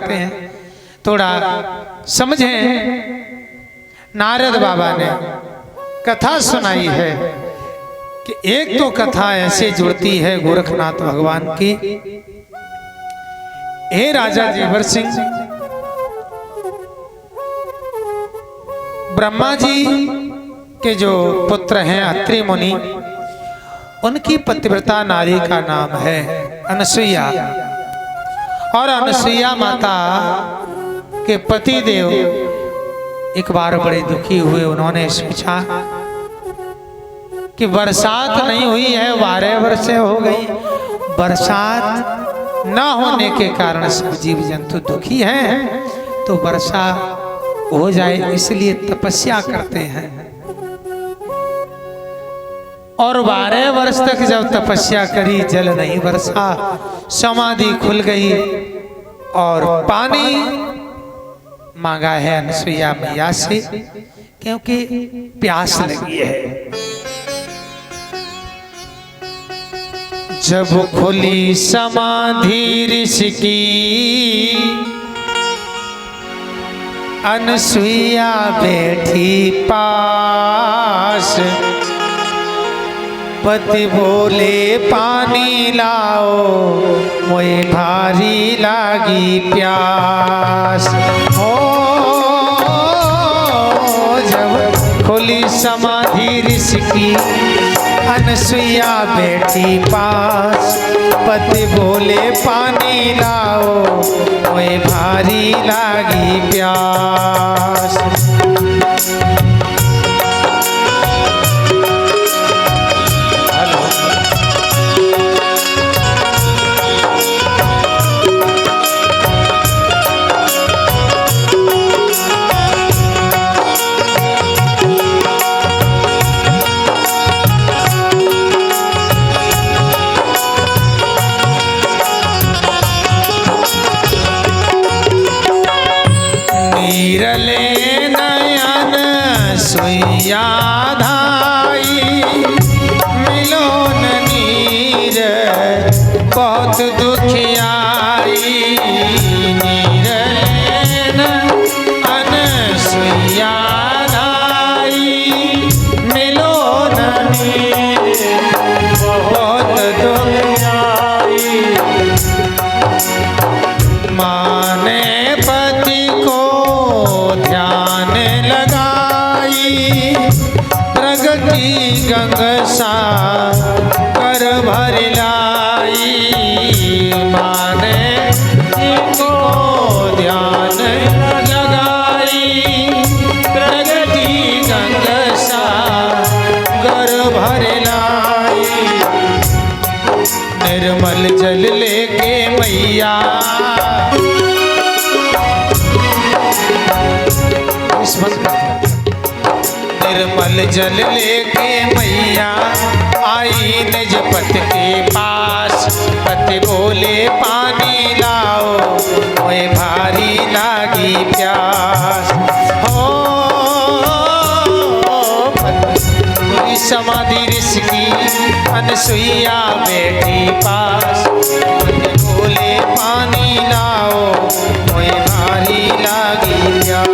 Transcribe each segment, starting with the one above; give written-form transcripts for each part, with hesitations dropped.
कराते हैं, थोड़ा समझें। नारद बाबा ने कथा सुनाई है कि एक तो कथा ऐसे जुड़ती है गोरखनाथ भगवान की। हे राजा जीवर सिंह, ब्रह्मा जी के जो पुत्र हैं अत्रि मुनि, उनकी पतिव्रता नारी का नाम है अनसुईया। और अनसुईया माता के पति देव एक बार बड़े दुखी हुए। उन्होंने सोचा कि बरसात नहीं हुई है, 12 वर्ष हो गई, बरसात न होने के कारण सब जीव जंतु दुखी हैं, तो वर्षा हो जाए इसलिए तपस्या करते हैं। और 12 वर्ष तक जब तपस्या करी, जल नहीं बरसा, समाधि खुल गई और पानी मांगा है अनसुईया मैया से, क्योंकि प्यास लगी है। जब खुली समाधि ऋषि की, अनसुईया बैठी पास, पति बोले पानी लाओ, मोए भारी लागी प्यास। हो जब खुली समाधि ऋषि की, अनसुईया बैठी पास, पति बोले पानी लाओ, मोए भारी लागी प्यास। नीरले नयन सुईया धाई, मिलोन नीर बहुत दुखियाई। नीरले नयन सुईया धाई, मिलोन नीर बहुत दुखियाई। माने पति को ध्यान लगाई, प्रगति गंग सा कर भर लाई। माने को ध्यान लगाई, प्रगति गंग सा कर भर लाई। निर्मल जल लेके मैया, निर्मल जल लेके मैया आई निज पति के पास। पति बोले पानी लाओ, मोए भारी लागी प्यास। हो पूरी समाधि ऋषि की, अनसुईया बैठी पास। पति बोले पानी लाओ, मोए भारी लागी प्यास।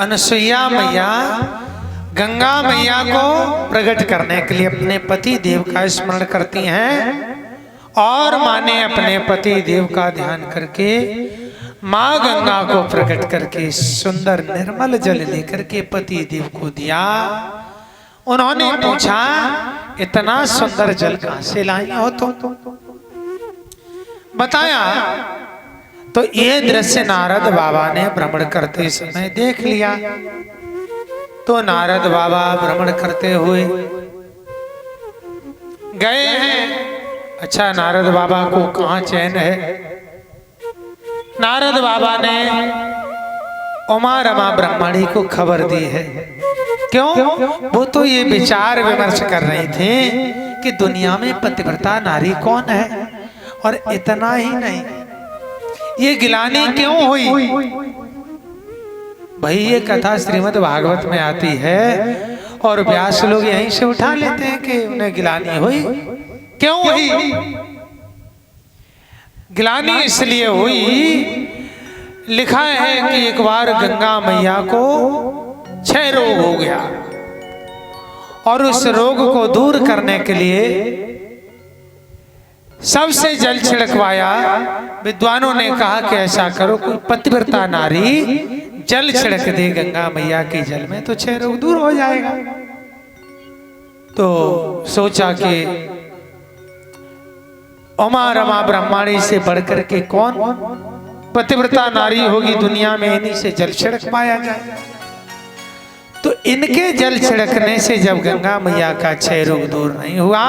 अनसुईया मैया गंगा मैया को प्रकट करने के लिए अपने पति देव का स्मरण करती हैं और माँ ने अपने पति देव का ध्यान करके माँ गंगा को प्रकट करके सुंदर निर्मल जल लेकर के पति देव को दिया। उन्होंने पूछा इतना सुंदर जल कहां से लाई हो तुम? बताया तो ये दृश्य नारद बाबा ने भ्रमण करते समय देख लिया। तो नारद बाबा भ्रमण करते हुए गए हैं। अच्छा, नारद बाबा को कहाँ चैन है। नारद बाबा ने उमा रमा ब्रह्मणी को खबर दी है। क्यों? वो तो ये विचार विमर्श कर रहे थे कि दुनिया में पतिव्रता नारी कौन है। और इतना ही नहीं, ये गिलानी क्यों हुई। भाई ये कथा श्रीमद् भागवत में आती है और व्यास लोग यहीं से उठा लेते हैं कि उन्हें गिलानी हुई। क्यों हुई? गिलानी इसलिए हुई, लिखा है कि एक बार गंगा मैया को क्षय रोग हो गया और उस रोग को दूर करने के लिए सबसे जल छिड़कवाया। विद्वानों ने कहा कि ऐसा करो, कोई पतिव्रता नारी जल छिड़क दे गंगा मैया के जल में तो क्षय रोग दूर हो जाएगा। तो सोचा कि उमा रमा ब्रह्मणी से बढ़कर के कौन पतिव्रता नारी होगी दुनिया में, इन्हीं से जल छिड़क पाया जाए। तो इनके जल छिड़कने से जब गंगा मैया का क्षय रोग दूर नहीं हुआ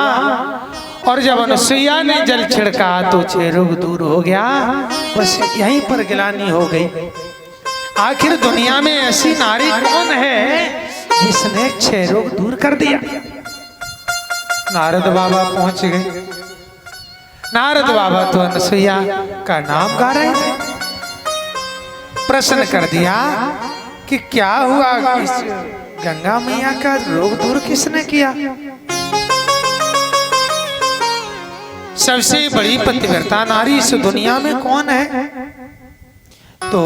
और जब अनुसुईया ने जल छिड़का तो क्षय रोग दूर हो गया। बस यहीं पर गिलानी हो गई। आखिर दुनिया में ऐसी नारी कौन है जिसने क्षय रोग दूर कर दिया। नारद बाबा पहुंच गए। नारद बाबा तो अनुसुईया का नाम गा रहे थे। प्रश्न कर दिया कि क्या हुआ, इस गंगा मैया का रोग दूर किसने किया। सबसे बड़ी पतिव्रता नारी इस दुनिया में कौन है। तो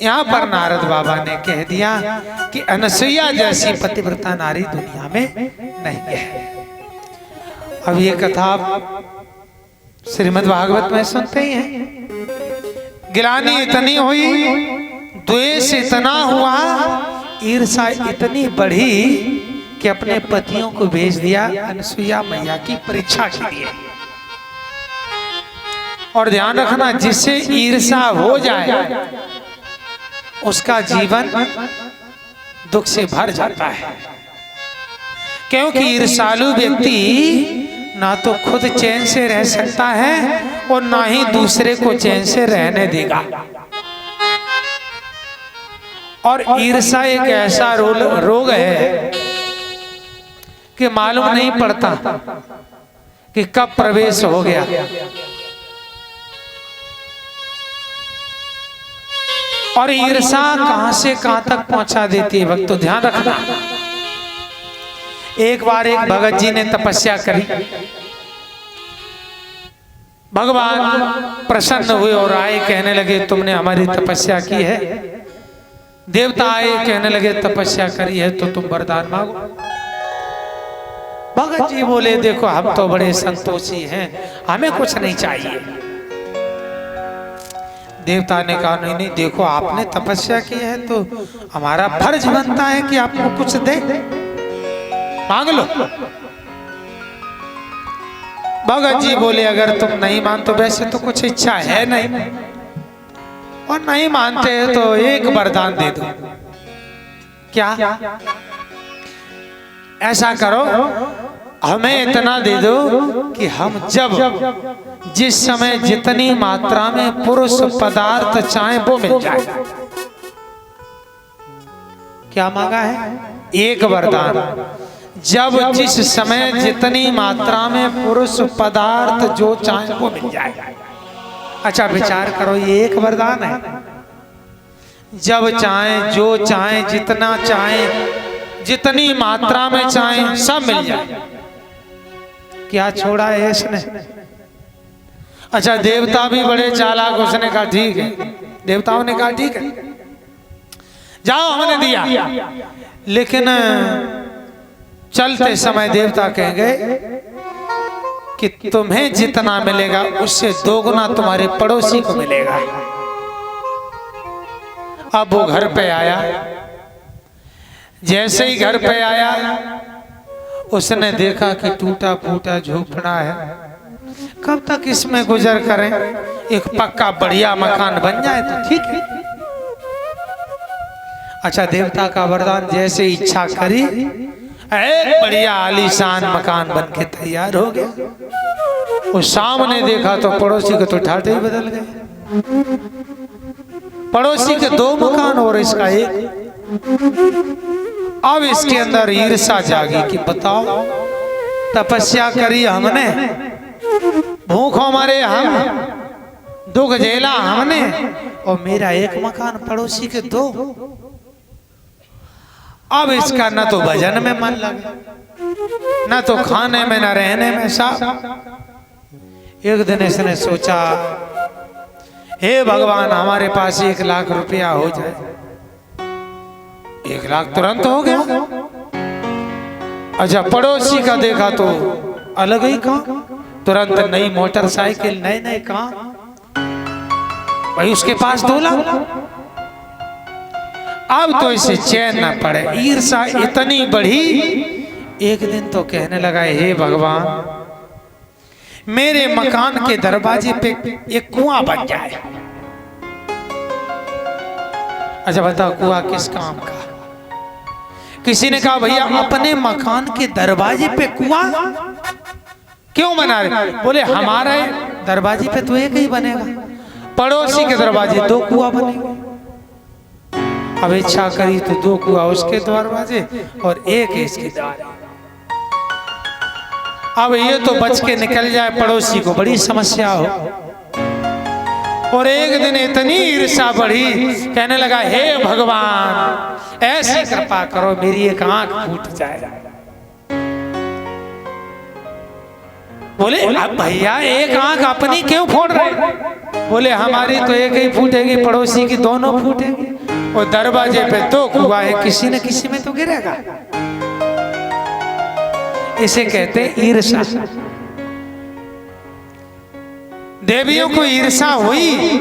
यहाँ पर नारद बाबा ने कह दिया कि अनुसुईया जैसी पतिव्रता नारी दुनिया में नहीं है। अब ये कथा श्रीमद् भागवत में सुनते ही हैं। गिलानी इतनी हुई, द्वेष इतना हुआ, ईर्ष्या इतनी बढ़ी कि अपने पतियों को भेज दिया अनुसुईया मैया की परीक्षा के लिए। और ध्यान रखना, जिससे ईर्ष्या हो जाए उसका जीवन दुख से भर जाता है। क्योंकि ईर्ष्यालु व्यक्ति ना तो खुद चैन से रह सकता है और ना ही दूसरे को चैन से रहने देगा। और ईर्ष्या एक ऐसा रोग है कि मालूम नहीं पड़ता कि कब प्रवेश हो गया। और ईर्ष्या कहां से कहां तक पहुंचा देती है भक्त, तो ध्यान रखना। एक बार एक भगत जी ने तपस्या करी, भगवान प्रसन्न हुए और आए, कहने लगे तुमने हमारी तपस्या की है। देवता आए, कहने लगे तपस्या करी है तो तुम वरदान मांगो। भगत जी बोले देखो हम तो बड़े संतोषी हैं, हमें कुछ नहीं चाहिए। देवता ने कहा नहीं नहीं, देखो आपने तपस्या की है तो हमारा फर्ज बनता है कि आपको कुछ दे, मांग लो। भगत जी बोले अगर तुम नहीं मानते, वैसे तो कुछ इच्छा है नहीं और नहीं मानते तो एक वरदान दे दो। क्या? ऐसा करो, हमें इतना दे दो कि हम जब जिस समय जितनी मात्रा में पुरुष पदार्थ चाहे वो मिल जाए। क्या मांगा है? एक वरदान, जब जिस समय जितनी मात्रा में पुरुष पदार्थ जो चाहे वो मिल जाए। अच्छा विचार करो, ये एक वरदान है। जब चाहे, जो चाहे, जितना चाहे, जितनी मात्रा में चाहे सब मिल जाए। क्या छोड़ा है इसने? अच्छा देवता भी बड़े चालाक, उसने कहा ठीक है। देवताओं ने कहा ठीक है जाओ, हमने दिया। लेकिन चलते समय देवता कह गए कि तुम्हें जितना मिलेगा उससे दोगुना तुम्हारे पड़ोसी को मिलेगा। अब वो घर पे आया, जैसे ही घर पे आया उसने देखा कि टूटा फूटा झोपड़ा है, कब तक इसमें गुजर करें, एक पक्का बढ़िया मकान बन जाए तो ठीक है। अच्छा, देवता का वरदान जैसे इच्छा करी, एक बढ़िया आलीशान मकान बन के तैयार हो गया। उस सामने देखा तो पड़ोसी के तो ठाठे ही बदल गए। पड़ोसी के 2 मकान और इसका 1। अब इसके अंदर ईर्ष्या जागी कि बताओ, तपस्या करी हमने, भूखों मरे हम, दुख झेला हमने, और मेरा 1 मकान, पड़ोसी के 2। अब इसका न तो भजन में मन लगे, न तो खाने में, न रहने में। एक दिन इसने सोचा, हे भगवान, हमारे पास 1 लाख रुपया हो जाए। 1 लाख तुरंत हो गया। अच्छा, पड़ोसी का देखा तो अलग ही कहा, तुरंत नई मोटरसाइकिल, नए कहा भाई, उसके पास 2 लाख। अब तो इसे चैन न पड़े, ईर्ष्या इतनी बढ़ी, एक दिन तो कहने लगा, हे भगवान, मेरे मकान के दरवाजे पे एक कुआं बन जाए। अच्छा बताओ, कुआं किस काम का? किसी ने कहा, भैया अपने मकान के दरवाजे पे कुआं क्यों बना रहे? बोले, हमारे दरवाजे पे तो 1 ही बनेगा, पड़ोसी के दरवाजे 2 कुआं बनेंगे। अब इच्छा करी तो 2 कुआं उसके दरवाजे और 1 इसके द्वार। अब ये तो बच के निकल जाए, पड़ोसी को बड़ी समस्या हो। और एक दिन इतनी ईर्ष्या बढ़ी, कहने लगा, हे भगवान, ऐसी कृपा करो, मेरी 1 आंख फूट जाए। बोले, अब भैया 1 आंख अपनी क्यों फोड़ रहे? बोले, हमारी तो 1 ही फूटेगी, पड़ोसी की दोनों फूटेगी, और दरवाजे पे 2 कुआं है, किसी न किसी में तो गिरेगा। इसे कहते ईर्ष्या। देवियों को ईर्ष्या हुई,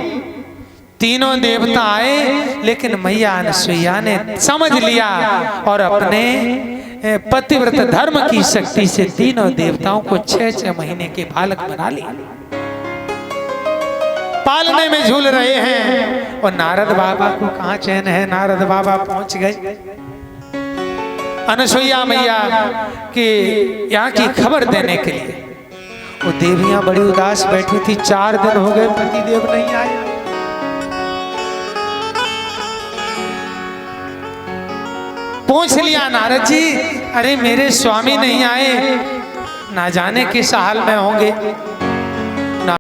तीनों देवता आए, लेकिन मैया अनसुईया ने समझ लिया और अपने पतिव्रत धर्म की शक्ति से तीनों देवताओं को 6-6 महीने के बालक बना लिया। पालने में झूल रहे हैं, और नारद बाबा को कहाँ चैन है। नारद बाबा पहुंच गए अनसुईया मैया की यहाँ की खबर देने के लिए। वो देवियां बड़ी उदास बैठी थी, 4 दिन हो गए पतिदेव नहीं आए। पूछ लिया नारद जी, अरे मेरे स्वामी नहीं आए, ना जाने किस हाल में होंगे।